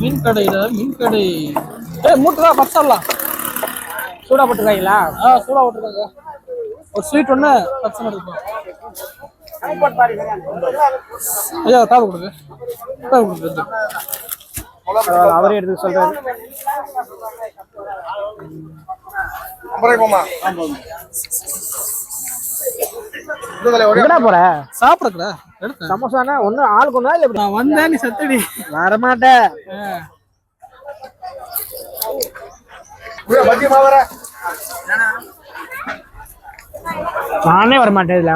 மீன் கடையில மீன் கடை மூட்டுதான் பச்சலாம் சூடா போட்டுருக்காங்களா? சூடா போட்டுருக்காங்க. ஒரு ஸ்வீட் ஒன்று பச்சை இருக்கும். ஐயா தாள் கொடுங்க. அவரே எடுத்து சொல்றாரு. எங்கடா போற? சாப்பிடக்கூடா சமோசானா ஒண்ணு ஆளுக்கு ஒண்ணா இல்ல? நான் வந்தேன், நீ சத்தடி வரமாட்டேன். நானே வரமாட்டேன். இதுல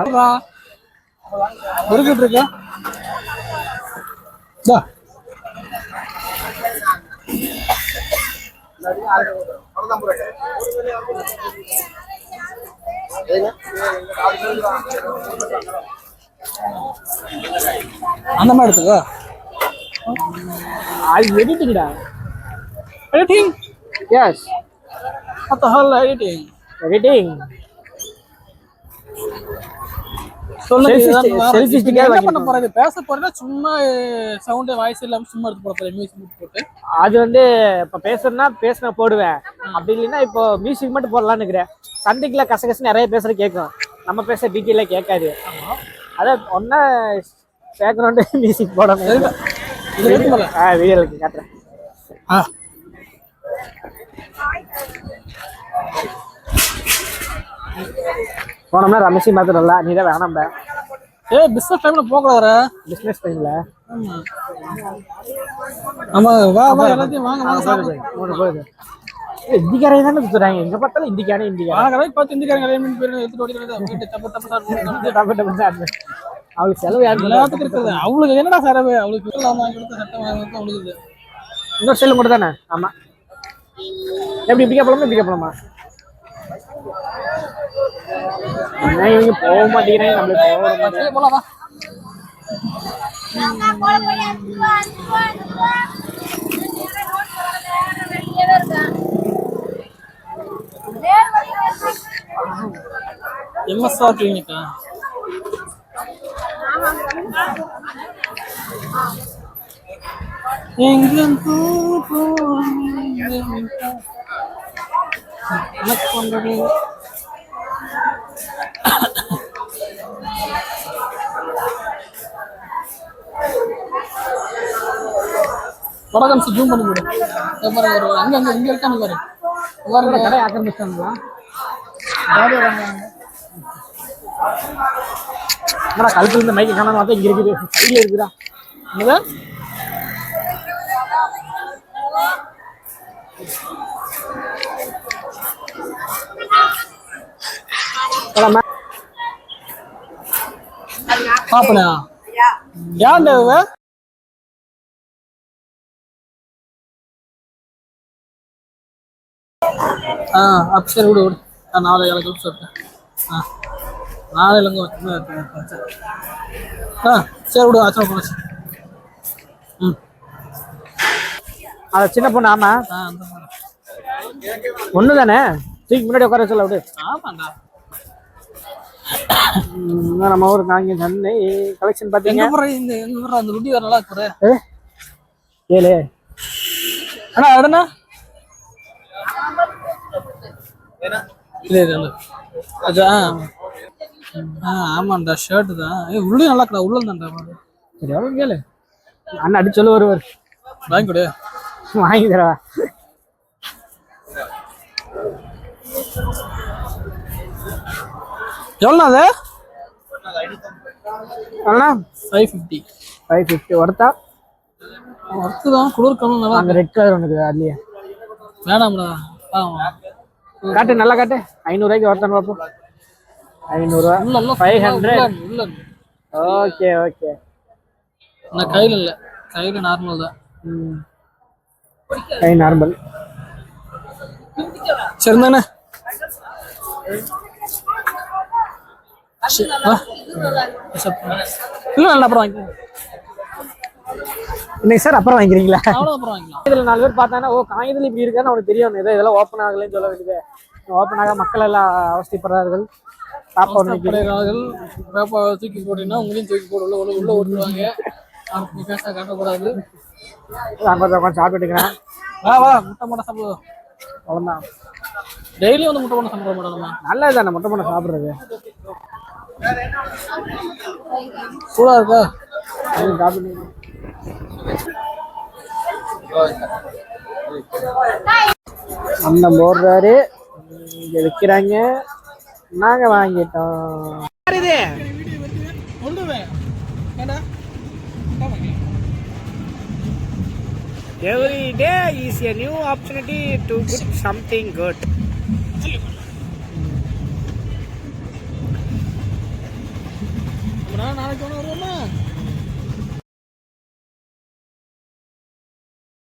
ஒருக்கிட்டு இருக்க அந்த மாதிரி எடுத்துக்கோ. எடிட்டிங்டா. Editing? S. what the hell editing? Editing. என்ன பண்ண போறது? பேச போறதா சும்மா சவுண்ட் வாய்ஸ் இல்லாம சும்மா எடுத்து போட போறேன். மியூசிக் போட்டு அது வந்து இப்ப பேசுறேன்னா பேசினா போடுவேன். அப்படி இல்லைன்னா இப்போ மியூசிக் மட்டும் போடலான்னு இருக்கிறேன். சந்தைக்குள்ள கசகசு நிறைய பேசுற கேட்கும், நம்ம பேச டீட்டெயில கேட்காது. அதான் ஒன்னா பேக்ரவுண்டு மியூசிக் போடணும். வீடியோக்கு காட்டுறேன். போனோம்னா ரமேஷையும் பார்த்துடல. நீ தான் வேணாம்ப. பிசினஸ் டைம்ல போகக்கூடாது. பிசினஸ் டைம்ல ஆமா. வா வா எல்லாத்தையும் வாங்க வாங்க சாப்பிடுங்க. இந்திக்காரங்க தானே சுத்துறாங்க. எங்க பார்த்தாலும் இந்திக்காரன் பார்த்து இந்திக்காரங்க எடுத்துட்டு அவளுக்கு செலவு யாருக்கு எல்லாத்துக்கும் இருக்குது. அவளுக்கு என்னடா செலவு? அவளுக்கு சட்டம் அவளுக்கு இன்னொரு செல்லு மட்டும் தானே. ஆமா. எப்படி இப்படிக்கா போலாமா? இவங்க போக மாட்டேங்கிறேன். நம்மளுக்கு போலாமா? எம்எஸ்ஆர் கிளினிக்கா? வடகம் ஜூம் பண்ணி போடு. அங்க இங்க இருக்கானு பாரு. கடை ஆக்கிரமிச்சாங்களா? கழுத்துல இருந்து மைக்கு காணாம பார்த்தா இங்க இருக்குது. சைட்ல இருக்குதா? பாப்பனா ஏன்டா அப்ப சரி விடு. நாளை எனக்கு சொல்லிட்டேன். நாளையிலங்க சரி விடு. ஆச்சா போச்சு. அத சின்ன பொண்ணு. ஆமா, ஒண்ணு தானே. தூக்கி முன்னாடி உட்கார சொல்ல விடு. ஆமாண்டா. நம்ம ஊர் நாங்க சென்னை கலெக்ஷன் பாத்தீங்க. அந்த ருட்டி வேற நல்லா இருக்கு. ஏழு அண்ணா எடனா இல்ல ஆமாண்டா. ஷர்ட் தான். உள்ளே நல்லா இருக்கா? உள்ள தான்டா. சரி எவ்வளவு கேளு. அண்ணா அடி சொல்லு. வருவார். வாங்கி கொடு. வாங்கி தரவா? எவ்வளோ அது? அண்ணா 550 ஒருத்தா ஒர்த்து தான். குளிர் கம்மி நல்லா. அந்த ரெட் கலர் ஒன்று அதுலயே வேணாம்டா. காட்டு, நல்லா காட்டு. 500 ரூபாய்க்கு ஒருத்தான் பார்ப்போம். 500 500. Okay okay. நான் கையில் இல்லை. கையில் நார்மல் தான். கை நார்மல். சரிதானே? இல்லை நல்லா அப்புறம் வாங்கிக்கலாம். இன்னைக்கு சார் அப்புறம் வாங்கிக்கிறீங்களா? அப்புறம் வாங்கிக்கலாம். இதுல 4 பேர் பார்த்தாங்கன்னா ஓ காய்தல் இப்படி இருக்கான்னு அவனுக்கு தெரியும். ஏதோ இதெல்லாம் ஓப்பன் ஆகலன்னு சொல்ல வேண்டியது. ஓப்பன் ஆக மக்கள் எல்லாம் அவஸ்தைப்படுறார்கள். தூக்கி போட்டீங்கன்னா உங்களையும் தூக்கி போட்டு உள்ள ஓட்டுவாங்க. நீ பேச காட்டக்கூடாது. அங்கே உட்காந்து சாப்பிட்டுக்கிறேன். வா வா, முட்டை போட சாப்பிடுவோம். அவ்வளோதான். டெய்லி வந்து முட்டை போட சாப்பிட மாட்டோம். நல்லது தானே முட்டை பண்ண சாப்பிட்றது. சூடா இருக்கா? சாப்பிட்டு அண்ணன் போடுறாரு, இங்க விற்கிறாங்க, நாங்க வாங்கிட்டோம். Every day is a new opportunity to put something good. நாளைக்கு வருவோமா?